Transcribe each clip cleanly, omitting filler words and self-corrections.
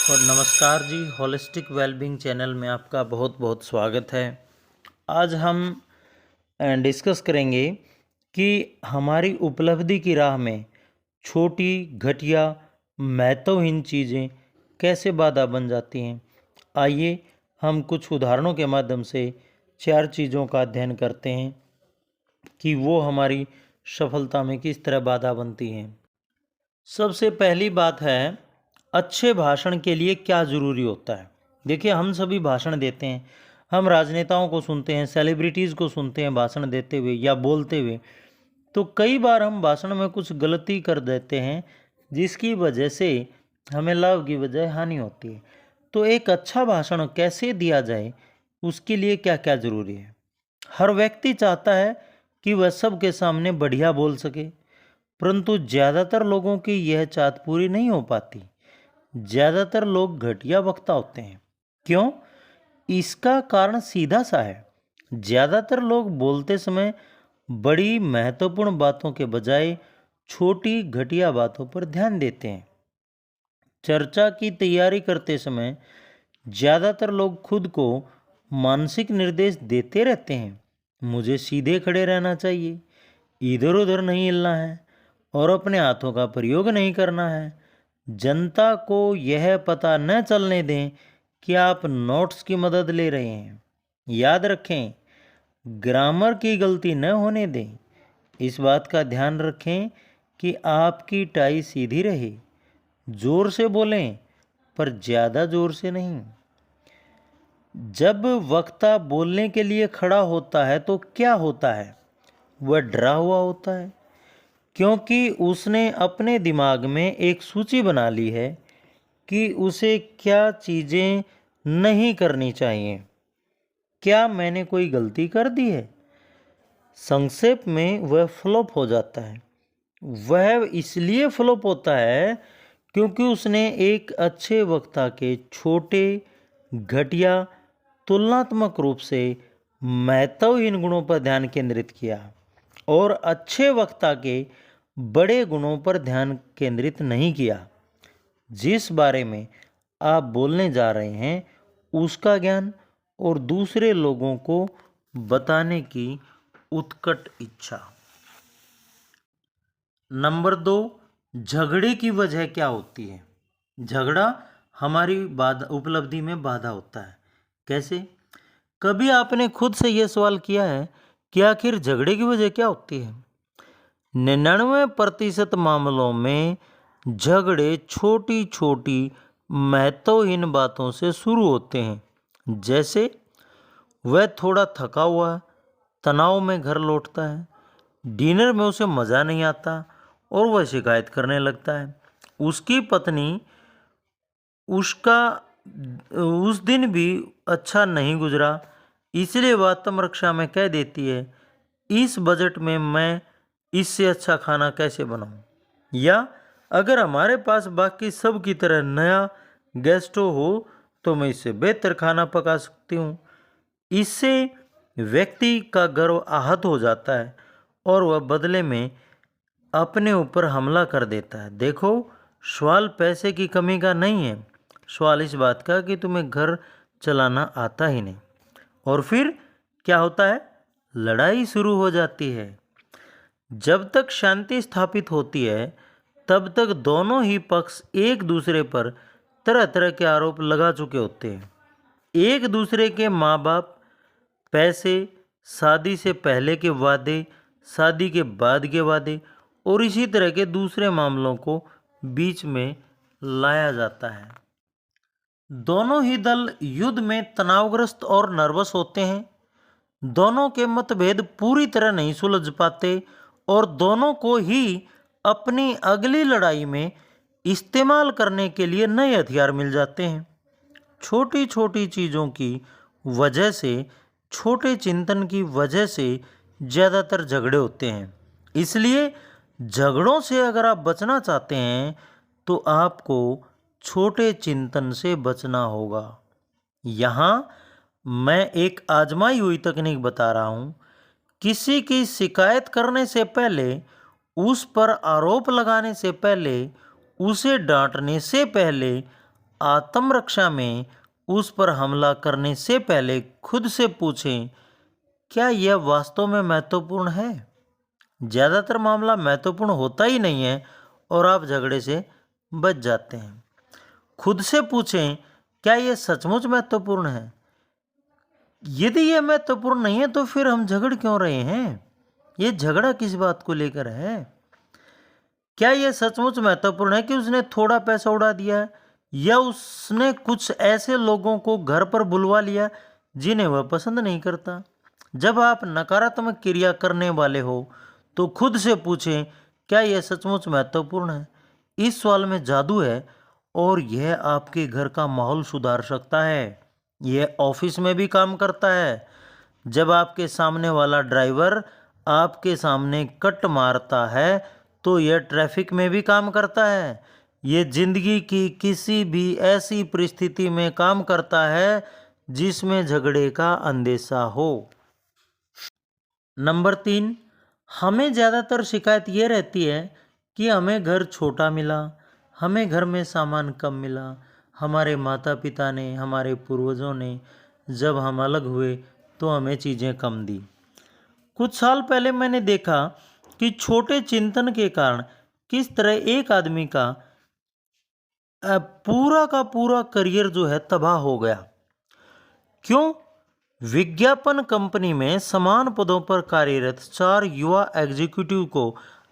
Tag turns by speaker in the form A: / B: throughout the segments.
A: और नमस्कार जी, holistic wellbeing channel में आपका बहुत बहुत स्वागत है। आज हम डिस्कस करेंगे कि हमारी उपलब्धि की राह में छोटी घटिया महत्वहीन चीज़ें कैसे बाधा बन जाती हैं। आइए हम कुछ उदाहरणों के माध्यम से 4 चीज़ों का अध्ययन करते हैं कि वो हमारी सफलता में किस तरह बाधा बनती हैं। सबसे पहली बात है, अच्छे भाषण के लिए क्या ज़रूरी होता है। देखिए, हम सभी भाषण देते हैं, हम राजनेताओं को सुनते हैं, सेलिब्रिटीज़ को सुनते हैं भाषण देते हुए या बोलते हुए। तो कई बार हम भाषण में कुछ गलती कर देते हैं जिसकी वजह से हमें लाभ की बजाय हानि होती है। तो एक अच्छा भाषण कैसे दिया जाए, उसके लिए क्या क्या ज़रूरी है। हर व्यक्ति चाहता है कि वह सबके सामने बढ़िया बोल सके, परंतु ज़्यादातर लोगों की यह चाहत पूरी नहीं हो पाती। ज़्यादातर लोग घटिया वक्ता होते हैं। क्यों? इसका कारण सीधा सा है। ज़्यादातर लोग बोलते समय बड़ी महत्वपूर्ण बातों के बजाय छोटी घटिया बातों पर ध्यान देते हैं। चर्चा की तैयारी करते समय ज़्यादातर लोग खुद को मानसिक निर्देश देते रहते हैं। मुझे सीधे खड़े रहना चाहिए, इधर उधर नहीं हिलना है और अपने हाथों का प्रयोग नहीं करना है। जनता को यह पता न चलने दें कि आप नोट्स की मदद ले रहे हैं। याद रखें, ग्रामर की गलती न होने दें। इस बात का ध्यान रखें कि आपकी टाई सीधी रहे। जोर से बोलें, पर ज़्यादा जोर से नहीं। जब वक्ता बोलने के लिए खड़ा होता है तो क्या होता है? वह डरा हुआ होता है, क्योंकि उसने अपने दिमाग में एक सूची बना ली है कि उसे क्या चीज़ें नहीं करनी चाहिए। क्या मैंने कोई गलती कर दी है? संक्षेप में वह फ्लॉप हो जाता है। वह इसलिए फ्लॉप होता है क्योंकि उसने एक अच्छे वक्ता के छोटे, घटिया, तुलनात्मक रूप से महत्वहीन गुणों पर ध्यान केंद्रित किया और अच्छे वक्ता के बड़े गुणों पर ध्यान केंद्रित नहीं किया। जिस बारे में आप बोलने जा रहे हैं उसका ज्ञान और दूसरे लोगों को बताने की उत्कट इच्छा। नंबर 2, झगड़े की वजह क्या होती है। झगड़ा हमारी उपलब्धि में बाधा होता है। कैसे? कभी आपने खुद से यह सवाल किया है कि आखिर झगड़े की वजह क्या होती है? 99% मामलों में झगड़े छोटी छोटी महत्वहीन बातों से शुरू होते हैं। जैसे वह थोड़ा थका हुआ तनाव में घर लौटता है, डिनर में उसे मज़ा नहीं आता और वह शिकायत करने लगता है। उसकी पत्नी उसका उस दिन भी अच्छा नहीं गुजरा, इसलिए वह आत्मरक्षा में कह देती है, इस बजट में मैं इससे अच्छा खाना कैसे बनाऊं। या अगर हमारे पास बाकी सब की तरह नया गैस स्टोव हो तो मैं इससे बेहतर खाना पका सकती हूँ। इससे व्यक्ति का गर्व आहत हो जाता है और वह बदले में अपने ऊपर हमला कर देता है। देखो, सवाल पैसे की कमी का नहीं है, सवाल इस बात का कि तुम्हें घर चलाना आता ही नहीं। और फिर क्या होता है? लड़ाई शुरू हो जाती है। जब तक शांति स्थापित होती है तब तक दोनों ही पक्ष एक दूसरे पर तरह तरह के आरोप लगा चुके होते हैं। एक दूसरे के माँ बाप, पैसे, शादी से पहले के वादे, शादी के बाद के वादे और इसी तरह के दूसरे मामलों को बीच में लाया जाता है। दोनों ही दल युद्ध में तनावग्रस्त और नर्वस होते हैं। दोनों के मतभेद पूरी तरह नहीं सुलझ पाते और दोनों को ही अपनी अगली लड़ाई में इस्तेमाल करने के लिए नए हथियार मिल जाते हैं। छोटी छोटी चीज़ों की वजह से, छोटे चिंतन की वजह से ज़्यादातर झगड़े होते हैं। इसलिए झगड़ों से अगर आप बचना चाहते हैं तो आपको छोटे चिंतन से बचना होगा। यहाँ मैं एक आजमाई हुई तकनीक बता रहा हूँ। किसी की शिकायत करने से पहले, उस पर आरोप लगाने से पहले, उसे डांटने से पहले आत्मरक्षा में उस पर हमला करने से पहले खुद से पूछें, क्या यह वास्तव में महत्वपूर्ण है? ज़्यादातर मामला महत्वपूर्ण होता ही नहीं है और आप झगड़े से बच जाते हैं। खुद से पूछें, क्या यह सचमुच महत्वपूर्ण है? यदि यह महत्वपूर्ण नहीं है तो फिर हम झगड़ क्यों रहे हैं? ये झगड़ा किस बात को लेकर है? क्या यह सचमुच महत्वपूर्ण है कि उसने थोड़ा पैसा उड़ा दिया है, या उसने कुछ ऐसे लोगों को घर पर बुलवा लिया जिन्हें वह पसंद नहीं करता? जब आप नकारात्मक क्रिया करने वाले हो तो खुद से पूछें, क्या यह सचमुच महत्वपूर्ण है? इस सवाल में जादू है और यह आपके घर का माहौल सुधार सकता है। यह ऑफिस में भी काम करता है। जब आपके सामने वाला ड्राइवर आपके सामने कट मारता है तो यह ट्रैफिक में भी काम करता है। यह जिंदगी की किसी भी ऐसी परिस्थिति में काम करता है जिसमें झगड़े का अंदेशा हो। नंबर 3, हमें ज़्यादातर शिकायत ये रहती है कि हमें घर छोटा मिला, हमें घर में सामान कम मिला, हमारे माता पिता ने, हमारे पूर्वजों ने जब हम अलग हुए तो हमें चीज़ें कम दी। कुछ साल पहले मैंने देखा कि छोटे चिंतन के कारण किस तरह एक आदमी का पूरा का पूरा करियर जो है तबाह हो गया। क्यों? विज्ञापन कंपनी में समान पदों पर कार्यरत 4 युवा एग्जीक्यूटिव को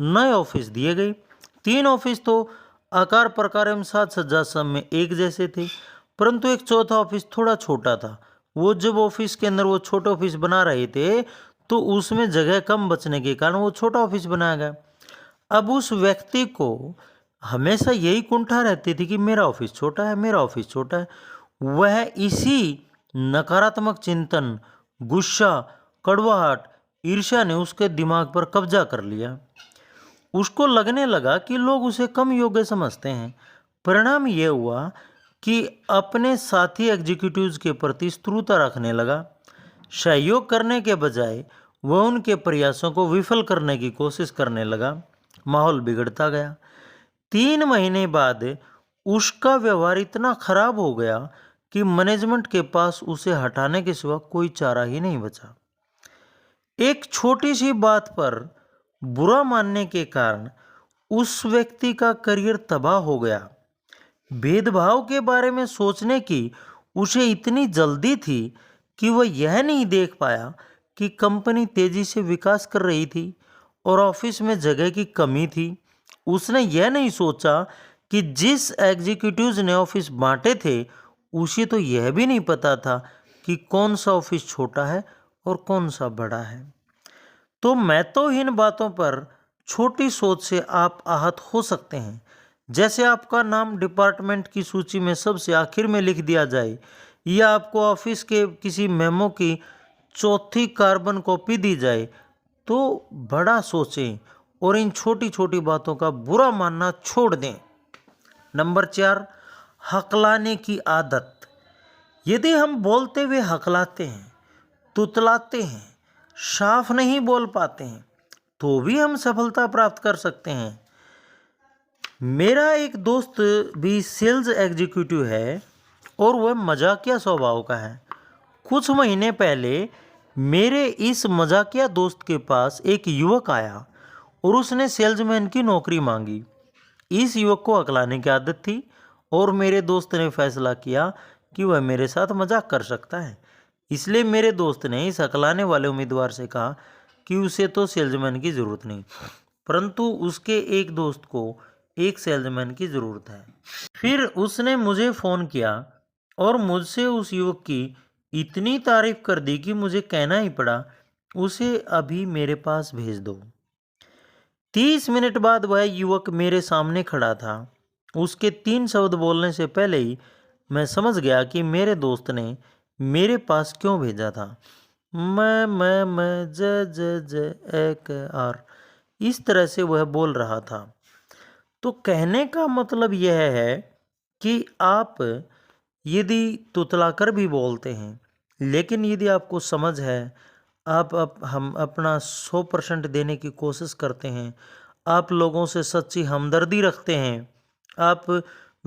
A: नए ऑफिस दिए गए। 3 ऑफिस तो आकार प्रकार एवं साज सज्जा सब में एक जैसे थे, परंतु एक चौथा ऑफिस थोड़ा छोटा था। वो जब ऑफिस के अंदर वो छोटा ऑफिस बना रहे थे तो उसमें जगह कम बचने के कारण वो छोटा ऑफिस बनाया गया। अब उस व्यक्ति को हमेशा यही कुंठा रहती थी कि मेरा ऑफिस छोटा है, मेरा ऑफिस छोटा है। वह इसी नकारात्मक चिंतन, गुस्सा, कड़वाहट, ईर्ष्या ने उसके दिमाग पर कब्जा कर लिया। उसको लगने लगा कि लोग उसे कम योग्य समझते हैं। परिणाम यह हुआ कि अपने साथी एग्जीक्यूटिव्स के प्रति शत्रुता रखने लगा। सहयोग करने के बजाय वह उनके प्रयासों को विफल करने की कोशिश करने लगा। माहौल बिगड़ता गया। 3 महीने बाद उसका व्यवहार इतना खराब हो गया कि मैनेजमेंट के पास उसे हटाने के सिवा कोई चारा ही नहीं बचा। एक छोटी सी बात पर बुरा मानने के कारण उस व्यक्ति का करियर तबाह हो गया। भेदभाव के बारे में सोचने की उसे इतनी जल्दी थी कि वह यह नहीं देख पाया कि कंपनी तेजी से विकास कर रही थी और ऑफिस में जगह की कमी थी। उसने यह नहीं सोचा कि जिस एग्जीक्यूटिव्स ने ऑफिस बांटे थे उसे तो यह भी नहीं पता था कि कौन सा ऑफिस छोटा है और कौन सा बड़ा है। तो महत्वहीन बातों पर छोटी सोच से आप आहत हो सकते हैं। जैसे आपका नाम डिपार्टमेंट की सूची में सबसे आखिर में लिख दिया जाए, या आपको ऑफिस के किसी मेमो की चौथी कार्बन कॉपी दी जाए, तो बड़ा सोचें और इन छोटी छोटी बातों का बुरा मानना छोड़ दें। नंबर 4, हकलाने की आदत। यदि हम बोलते हुए हकलाते हैं, तुतलाते हैं, साफ नहीं बोल पाते हैं, तो भी हम सफलता प्राप्त कर सकते हैं। मेरा एक दोस्त भी सेल्स एग्जीक्यूटिव है और वह मजाकिया स्वभाव का है। कुछ महीने पहले मेरे इस मजाकिया दोस्त के पास एक युवक आया और उसने सेल्समैन की नौकरी मांगी। इस युवक को हकलाने की आदत थी और मेरे दोस्त ने फैसला किया कि वह मेरे साथ मजाक कर सकता है। इसलिए मेरे दोस्त ने इस हकलाने वाले उम्मीदवार से कहा कि उसे तो सेल्समैन की ज़रूरत नहीं, परंतु उसके एक दोस्त को एक सेल्समैन की ज़रूरत है। फिर उसने मुझे फ़ोन किया और मुझसे उस युवक की इतनी तारीफ कर दी कि मुझे कहना ही पड़ा, उसे अभी मेरे पास भेज दो। 30 मिनट बाद वह युवक मेरे सामने खड़ा था। उसके 3 शब्द बोलने से पहले ही मैं समझ गया कि मेरे दोस्त ने मेरे पास क्यों भेजा था। मैं ज एक आर, इस तरह से वह बोल रहा था। तो कहने का मतलब यह है कि आप यदि तुतलाकर भी बोलते हैं, लेकिन यदि आपको समझ है, हम अपना 100% देने की कोशिश करते हैं, आप लोगों से सच्ची हमदर्दी रखते हैं, आप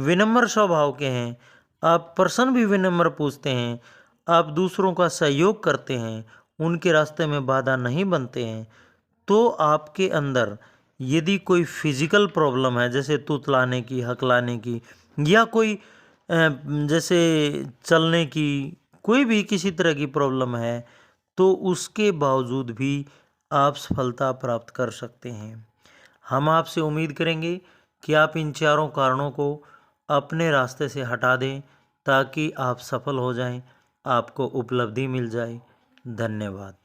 A: विनम्र स्वभाव के हैं, आप प्रश्न भी विनम्र पूछते हैं, आप दूसरों का सहयोग करते हैं, उनके रास्ते में बाधा नहीं बनते हैं, तो आपके अंदर यदि कोई फिजिकल प्रॉब्लम है, जैसे तुतलाने की, हकलाने की, या कोई जैसे चलने की, कोई भी किसी तरह की प्रॉब्लम है, तो उसके बावजूद भी आप सफलता प्राप्त कर सकते हैं। हम आपसे उम्मीद करेंगे कि आप इन चारों कारणों को अपने रास्ते से हटा दें ताकि आप सफल हो जाएं, आपको उपलब्धि मिल जाए। धन्यवाद।